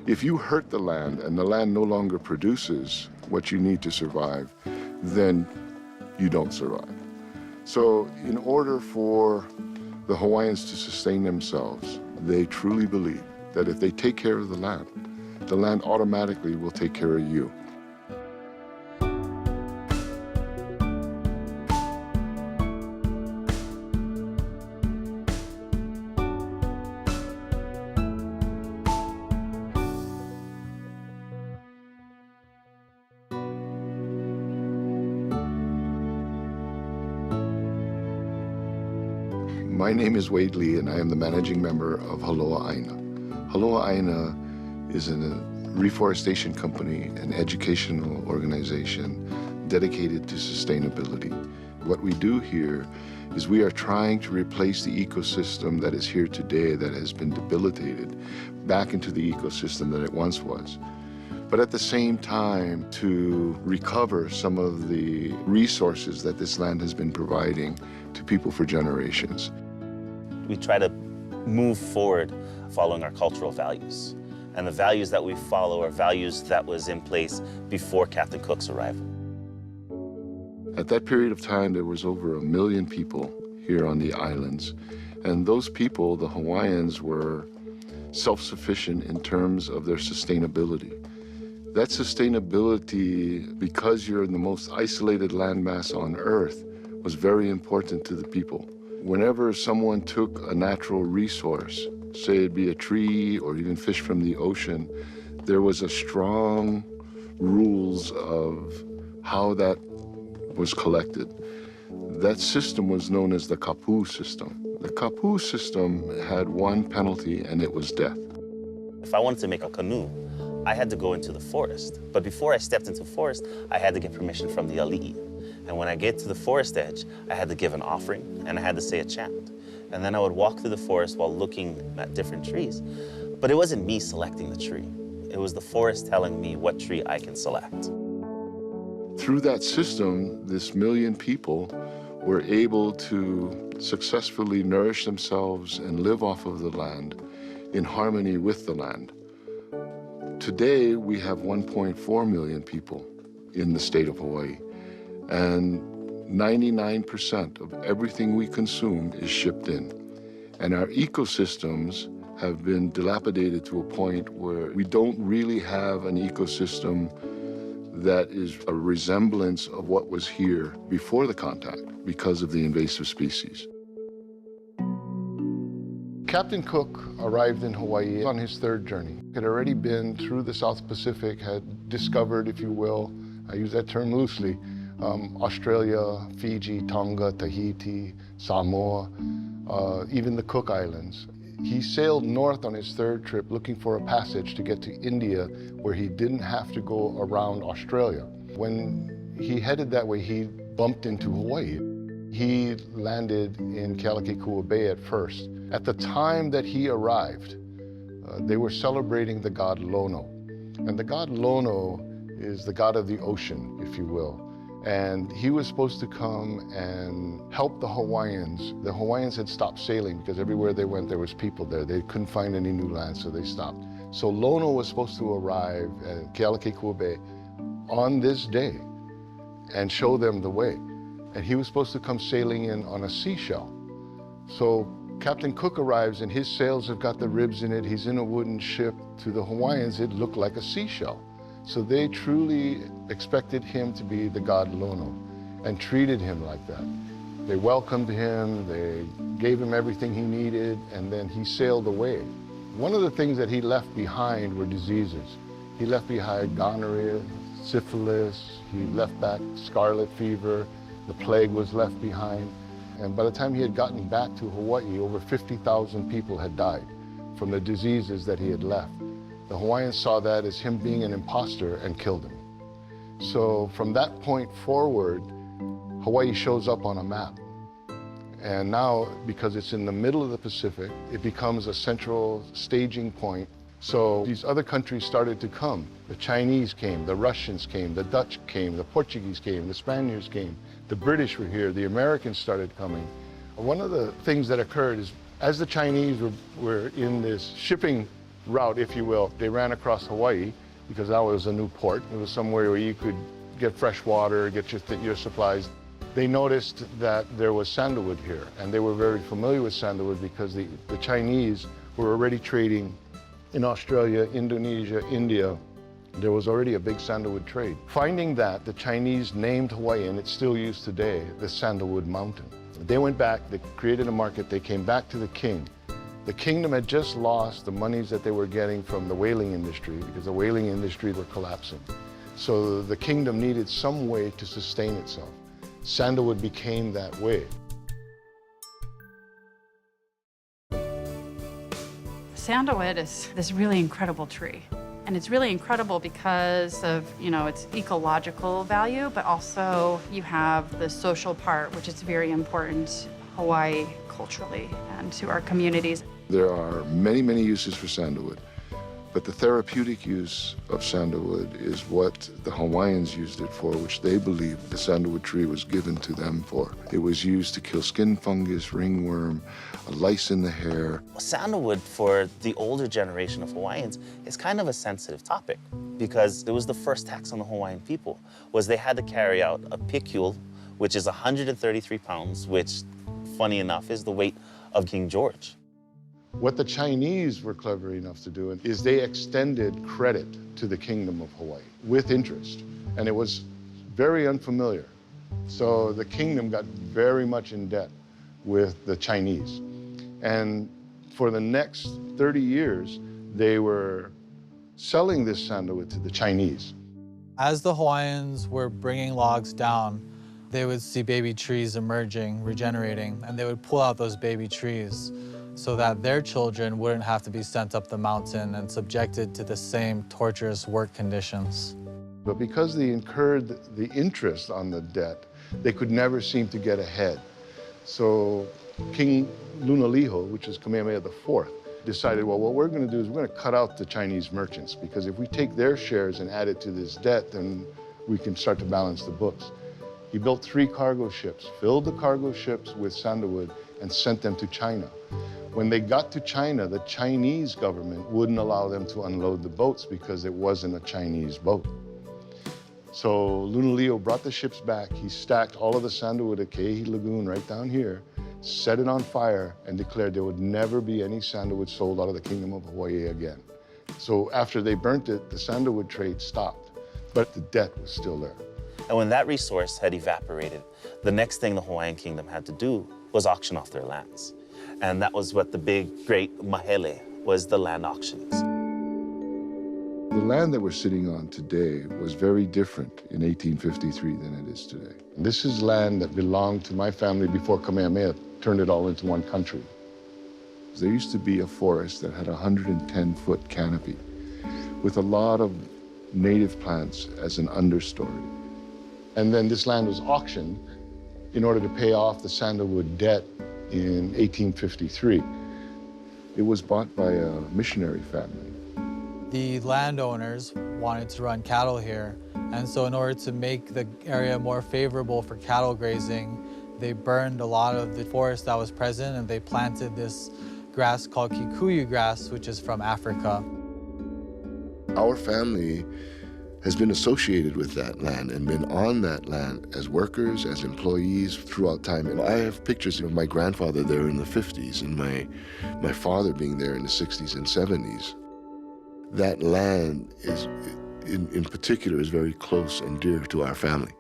If you hurt the land and the land no longer produces what you need to survive, then you don't survive. So in order for the Hawaiians to sustain themselves, they truly believe that if they take care of the land automatically will take care of you. My name is Wade Lee, and I am the managing member of Haloa Aina. Haloa Aina is a reforestation company, an educational organization dedicated to sustainability. What we do here is we are trying to replace the ecosystem that is here today that has been debilitated back into the ecosystem that it once was. But at the same time, to recover some of the resources that this land has been providing to people for generations. We try to move forward following our cultural values. And the values that we follow are values that was in place before Captain Cook's arrival. At that period of time, there was over 1 million people here on the islands. And those people, the Hawaiians, were self-sufficient in terms of their sustainability. That sustainability, because you're in the most isolated landmass on Earth, was very important to the people. Whenever someone took a natural resource, say it be a tree or even fish from the ocean, there was a strong rules of how that was collected. That system was known as the kapu system. The kapu system had one penalty, and it was death. If I wanted to make a canoe, I had to go into the forest. But before I stepped into the forest, I had to get permission from the ali'i. And when I get to the forest edge, I had to give an offering, and I had to say a chant. And then I would walk through the forest while looking at different trees. But it wasn't me selecting the tree. It was the forest telling me what tree I can select. Through that system, this 1 million people were able to successfully nourish themselves and live off of the land in harmony with the land. Today, we have 1.4 million people in the state of Hawaii. And 99% of everything we consume is shipped in. And our ecosystems have been dilapidated to a point where we don't really have an ecosystem that is a resemblance of what was here before the contact because of the invasive species. Captain Cook arrived in Hawaii on his 3rd journey. He had already been through the South Pacific, had discovered, if you will, I use that term loosely, Australia, Fiji, Tonga, Tahiti, Samoa, even the Cook Islands. He sailed north on his 3rd trip looking for a passage to get to India where he didn't have to go around Australia. When he headed that way, he bumped into Hawaii. He landed in Kealakekua Bay at first. At the time that he arrived, they were celebrating the god Lono. And the god Lono is the god of the ocean, if you will. And he was supposed to come and help the Hawaiians. The Hawaiians had stopped sailing because everywhere they went, there was people there. They couldn't find any new land, so they stopped. So Lono was supposed to arrive at Kealakekua Bay on this day and show them the way. And he was supposed to come sailing in on a seashell. So Captain Cook arrives and his sails have got the ribs in it. He's in a wooden ship. To the Hawaiians, it looked like a seashell. So they truly expected him to be the god Lono and treated him like that. They welcomed him, they gave him everything he needed, and then he sailed away. One of the things that he left behind were diseases. He left behind gonorrhea, syphilis, he left back scarlet fever, the plague was left behind. And by the time he had gotten back to Hawaii, over 50,000 people had died from the diseases that he had left. The Hawaiians saw that as him being an imposter and killed him. So from that point forward, Hawaii shows up on a map. And now, because it's in the middle of the Pacific, it becomes a central staging point. So these other countries started to come. The Chinese came, the Russians came, the Dutch came, the Portuguese came, the Spaniards came, the British were here, the Americans started coming. One of the things that occurred is, as the Chinese were in this shipping route, if you will. They ran across Hawaii because that was a new port. It was somewhere where you could get fresh water, get your supplies. They noticed that there was sandalwood here, and they were very familiar with sandalwood because the Chinese were already trading in Australia, Indonesia, India. There was already a big sandalwood trade. Finding that, the Chinese named Hawaii, and it's still used today, the Sandalwood Mountain. They went back, they created a market, they came back to the king. The kingdom had just lost the monies that they were getting from the whaling industry because the whaling industry were collapsing. So the kingdom needed some way to sustain itself. Sandalwood became that way. Sandalwood is this really incredible tree. And it's really incredible because of, its ecological value, but also you have the social part, which is very important Hawaii culturally and to our communities. There are many, many uses for sandalwood, but the therapeutic use of sandalwood is what the Hawaiians used it for, which they believed the sandalwood tree was given to them for. It was used to kill skin fungus, ringworm, lice in the hair. Sandalwood, for the older generation of Hawaiians, is kind of a sensitive topic because it was the first tax on the Hawaiian people, was they had to carry out a picule, which is 133 pounds, which, funny enough, is the weight of King George. What the Chinese were clever enough to do is they extended credit to the Kingdom of Hawaii with interest, and it was very unfamiliar. So the kingdom got very much in debt with the Chinese. And for the next 30 years, they were selling this sandalwood to the Chinese. As the Hawaiians were bringing logs down, they would see baby trees emerging, regenerating, and they would pull out those baby trees so that their children wouldn't have to be sent up the mountain and subjected to the same torturous work conditions. But because they incurred the interest on the debt, they could never seem to get ahead. So King Lunaliho, which is Kamehameha IV, decided, well, what we're going to do is we're going to cut out the Chinese merchants, because if we take their shares and add it to this debt, then we can start to balance the books. He built 3 cargo ships, filled the cargo ships with sandalwood, and sent them to China. When they got to China, the Chinese government wouldn't allow them to unload the boats because it wasn't a Chinese boat. So Lunaliho brought the ships back. He stacked all of the sandalwood at Ke'ehi Lagoon right down here, set it on fire, and declared there would never be any sandalwood sold out of the Kingdom of Hawaii again. So after they burnt it, the sandalwood trade stopped, but the debt was still there. And when that resource had evaporated, the next thing the Hawaiian kingdom had to do was auction off their lands. And that was what the big, great mahele was, the land auctions. The land that we're sitting on today was very different in 1853 than it is today. This is land that belonged to my family before Kamehameha turned it all into one country. There used to be a forest that had a 110-foot canopy with a lot of native plants as an understory. And then this land was auctioned in order to pay off the sandalwood debt in 1853. It was bought by a missionary family. The landowners wanted to run cattle here, and so in order to make the area more favorable for cattle grazing, they burned a lot of the forest that was present, and they planted this grass called kikuyu grass, which is from Africa. Our family has been associated with that land and been on that land as workers, as employees throughout time. And I have pictures of my grandfather there in the 50s and my father being there in the 60s and 70s. That land is, in particular, is very close and dear to our family.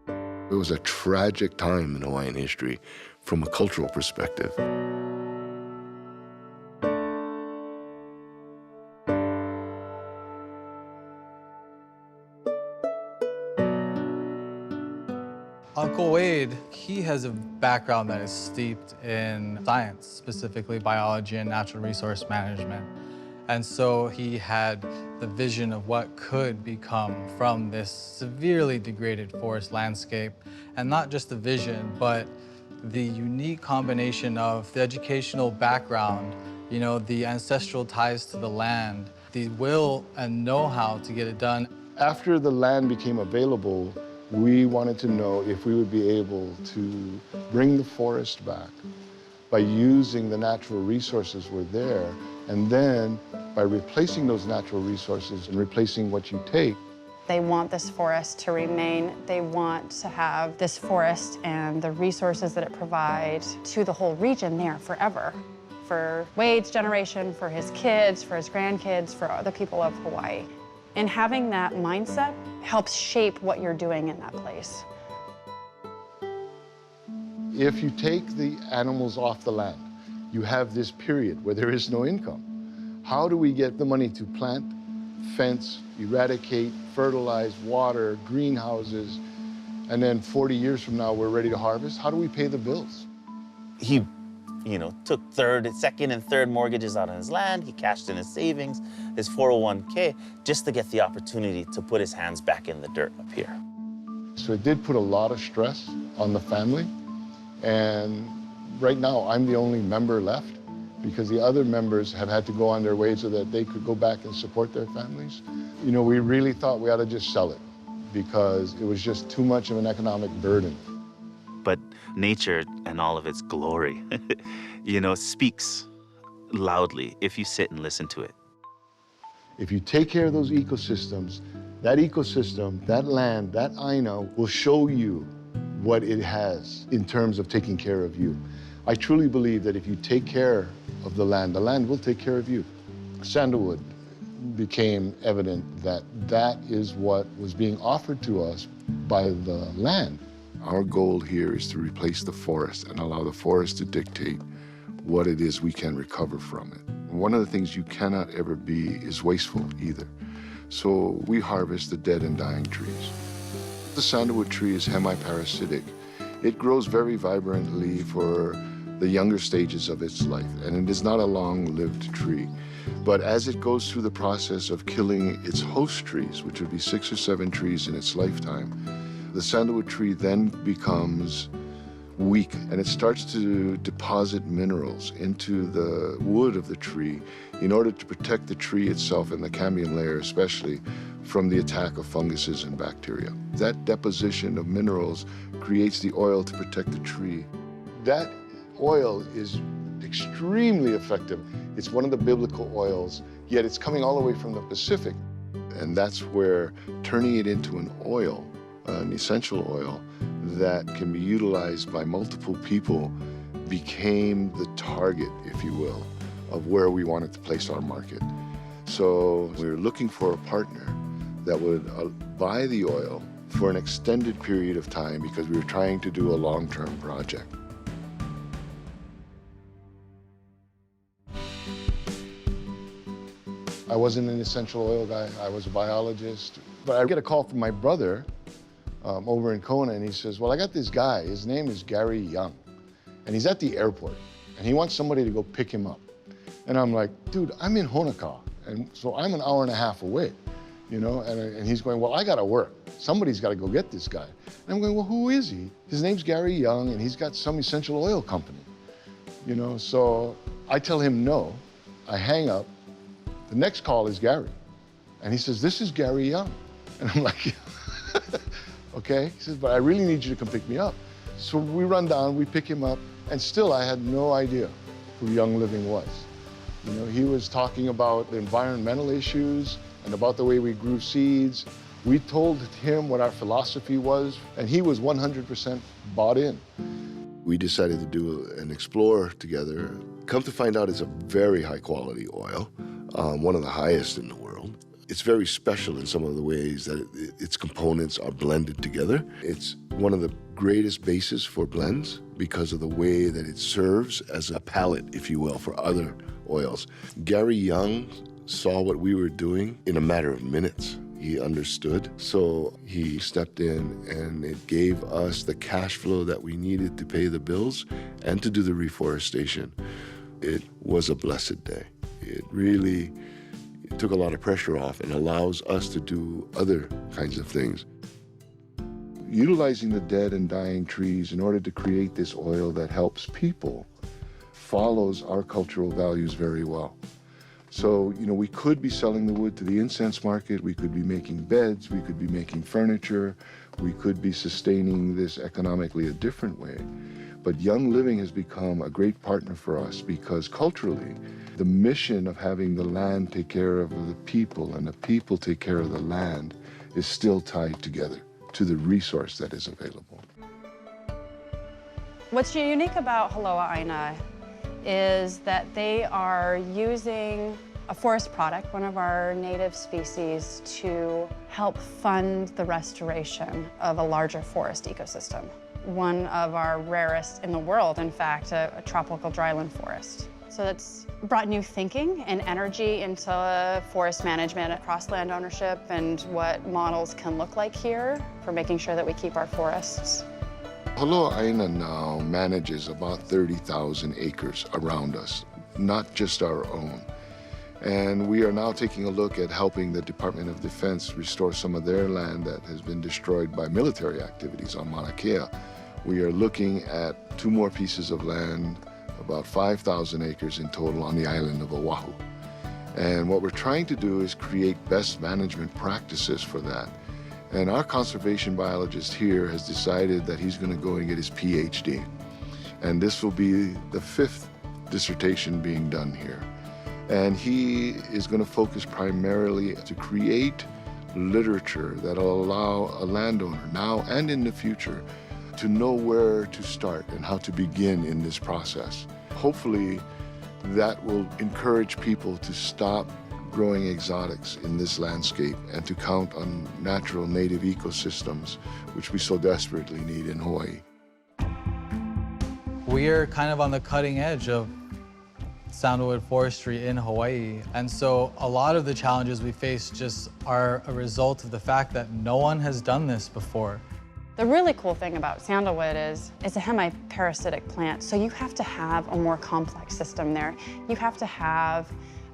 It was a tragic time in Hawaiian history from a cultural perspective. Uncle Wade, he has a background that is steeped in science, specifically biology and natural resource management. And so he had the vision of what could become from this severely degraded forest landscape. And not just the vision, but the unique combination of the educational background, the ancestral ties to the land, the will and know-how to get it done. After the land became available, we wanted to know if we would be able to bring the forest back by using the natural resources were there, and then by replacing those natural resources and replacing what you take. They want this forest to remain. They want to have this forest and the resources that it provides to the whole region there forever. For Wade's generation, for his kids, for his grandkids, for the people of Hawaii. And having that mindset helps shape what you're doing in that place. If you take the animals off the land, you have this period where there is no income. How do we get the money to plant, fence, eradicate, fertilize, water, greenhouses, and then 40 years from now we're ready to harvest? How do we pay the bills? He, took second and third mortgages out on his land. He cashed in his savings, his 401k, just to get the opportunity to put his hands back in the dirt up here. So it did put a lot of stress on the family. And right now, I'm the only member left because the other members have had to go on their way so that they could go back and support their families. We really thought we ought to just sell it because it was just too much of an economic burden. But nature and all of its glory, speaks loudly if you sit and listen to it. If you take care of those ecosystems, that land, that aina will show you what it has in terms of taking care of you. I truly believe that if you take care of the land will take care of you. Sandalwood became evident that that is what was being offered to us by the land. Our goal here is to replace the forest and allow the forest to dictate what it is we can recover from it. One of the things you cannot ever be is wasteful either. So we harvest the dead and dying trees. The sandalwood tree is hemiparasitic. It grows very vibrantly for the younger stages of its life, and it is not a long-lived tree. But as it goes through the process of killing its host trees, which would be 6 or 7 trees in its lifetime, the sandalwood tree then becomes weak, and it starts to deposit minerals into the wood of the tree in order to protect the tree itself and the cambium layer especially from the attack of funguses and bacteria. That deposition of minerals creates the oil to protect the tree. That oil is extremely effective. It's one of the biblical oils, yet it's coming all the way from the Pacific. And that's where turning it into an oil, an essential oil, that can be utilized by multiple people became the target, if you will, of where we wanted to place our market. So we were looking for a partner that would buy the oil for an extended period of time because we were trying to do a long-term project. I wasn't an essential oil guy, I was a biologist. But I get a call from my brother over in Kona, and he says, well, I got this guy, his name is Gary Young, and he's at the airport, and he wants somebody to go pick him up. And I'm like, dude, I'm in Honokaa, and so I'm an hour and a half away, and he's going, well, I gotta work. Somebody's gotta go get this guy. And I'm going, well, who is he? His name's Gary Young, and he's got some essential oil company, So I tell him no, I hang up. The next call is Gary, and he says, this is Gary Young. And I'm like, okay. He says, but I really need you to come pick me up. So we run down, we pick him up, and still I had no idea who Young Living was. He was talking about the environmental issues and about the way we grew seeds. We told him what our philosophy was, and he was 100% bought in. We decided to do an Explorer together. Come to find out, it's a very high quality oil, one of the highest in the world. It's very special in some of the ways that its components are blended together. It's one of the greatest bases for blends because of the way that it serves as a palette, if you will, for other oils. Gary Young saw what we were doing in a matter of minutes. He understood, so he stepped in, and it gave us the cash flow that we needed to pay the bills and to do the reforestation. It was a blessed day. It really took a lot of pressure off and allows us to do other kinds of things. Utilizing the dead and dying trees in order to create this oil that helps people follows our cultural values very well. So, we could be selling the wood to the incense market, we could be making beds, we could be making furniture, we could be sustaining this economically a different way. But Young Living has become a great partner for us because culturally, the mission of having the land take care of the people and the people take care of the land is still tied together to the resource that is available. What's unique about Haloa Aina is that they are using a forest product, one of our native species, to help fund the restoration of a larger forest ecosystem. One of our rarest in the world, in fact, a tropical dryland forest. So that's brought new thinking and energy into forest management across land ownership and what models can look like here for making sure that we keep our forests. Haloa Aina now manages about 30,000 acres around us, not just our own. And we are now taking a look at helping the Department of Defense restore some of their land that has been destroyed by military activities on Mauna Kea. We are looking at 2 more pieces of land, about 5,000 acres in total on the island of Oahu. And what we're trying to do is create best management practices for that. And our conservation biologist here has decided that he's going to go and get his PhD. And this will be the 5th dissertation being done here. And he is going to focus primarily to create literature that will allow a landowner now and in the future to know where to start and how to begin in this process. Hopefully that will encourage people to stop growing exotics in this landscape and to count on natural native ecosystems, which we so desperately need in Hawaii. We are kind of on the cutting edge of sandalwood forestry in Hawaii. And so a lot of the challenges we face just are a result of the fact that no one has done this before. The really cool thing about sandalwood is it's a hemiparasitic plant, so you have to have a more complex system there. You have to have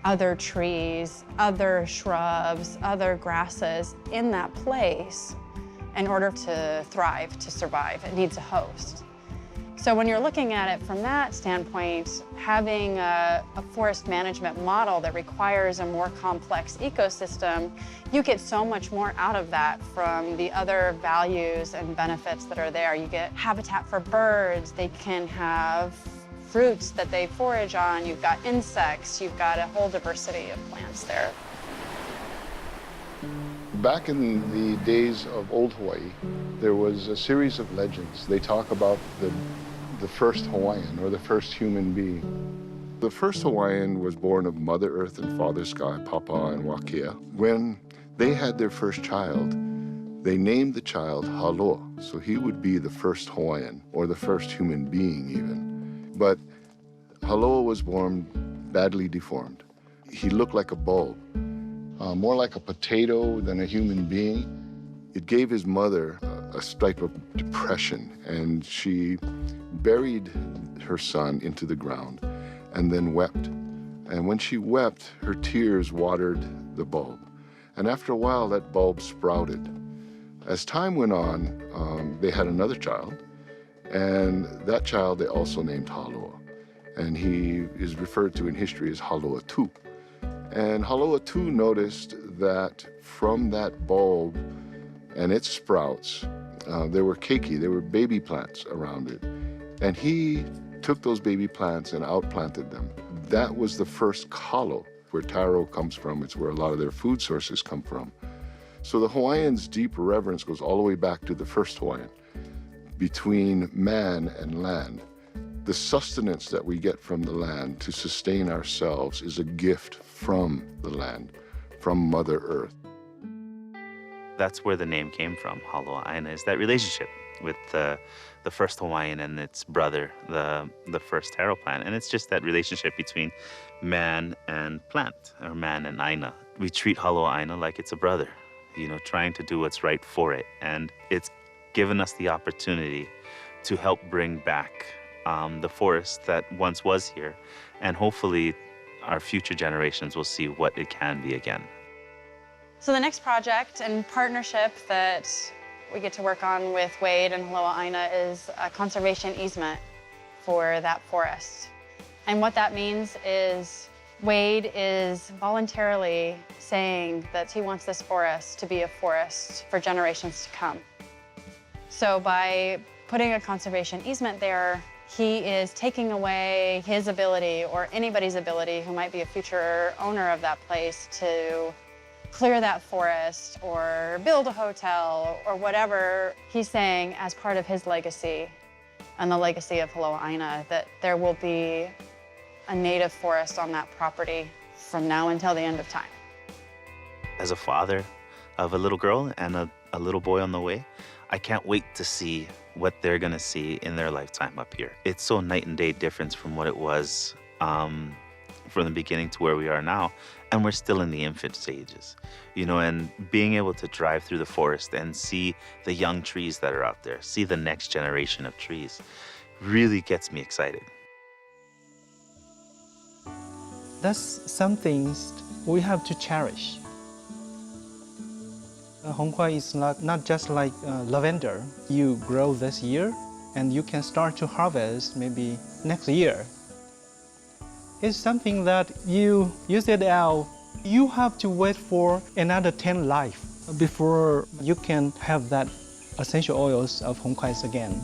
other trees, other shrubs, other grasses in that place in order to thrive, to survive. It needs a host. So when you're looking at it from that standpoint, having a forest management model that requires a more complex ecosystem, you get so much more out of that from the other values and benefits that are there. You get habitat for birds, they can have fruits that they forage on, you've got insects, you've got a whole diversity of plants there. Back in the days of old Hawaii, there was a series of legends. They talk about the first Hawaiian or the first human being. The first Hawaiian was born of Mother Earth and Father Sky, Papa and Wakea. When they had their first child, they named the child Haloa, so he would be the first Hawaiian or the first human being even. But Haloa was born badly deformed. He looked like a bulb, more like a potato than a human being. It gave his mother a type of depression, and she buried her son into the ground and then wept. And when she wept, her tears watered the bulb. And after a while, that bulb sprouted. As time went on, they had another child, and that child they also named Haloa. And he is referred to in history as Haloa II. And Haloa II noticed that from that bulb and its sprouts, there were keiki, there were baby plants around it. And he took those baby plants and outplanted them. That was the first kalo, where taro comes from. It's where a lot of their food sources come from. So the Hawaiians' deep reverence goes all the way back to the first Hawaiian, between man and land. The sustenance that we get from the land to sustain ourselves is a gift from the land, from Mother Earth. That's where the name came from, Haloa Aina, is that relationship with the first Hawaiian and its brother, the first taro plant. And it's just that relationship between man and plant, or man and Aina. We treat Haloa Aina like it's a brother, you know, trying to do what's right for it. And it's given us the opportunity to help bring back the forest that once was here. And hopefully our future generations will see what it can be again. So the next project and partnership that we get to work on with Wade and Haloa Aina is a conservation easement for that forest. And what that means is Wade is voluntarily saying that he wants this forest to be a forest for generations to come. So by putting a conservation easement there, he is taking away his ability or anybody's ability who might be a future owner of that place to clear that forest or build a hotel or whatever. He's saying as part of his legacy and the legacy of Holoaina that there will be a native forest on that property from now until the end of time. As a father of a little girl and a little boy on the way, I can't wait to see what they're gonna see in their lifetime up here. It's so night and day difference from what it was from the beginning to where we are now, and we're still in the infant stages, you know, and being able to drive through the forest and see the young trees that are out there, see the next generation of trees, really gets me excited. That's some things we have to cherish. Hongkwai is not just like lavender. You grow this year and you can start to harvest maybe next year. It's something that you use it out. You have to wait for another 10 life before you can have that essential oils of Hongkwai again.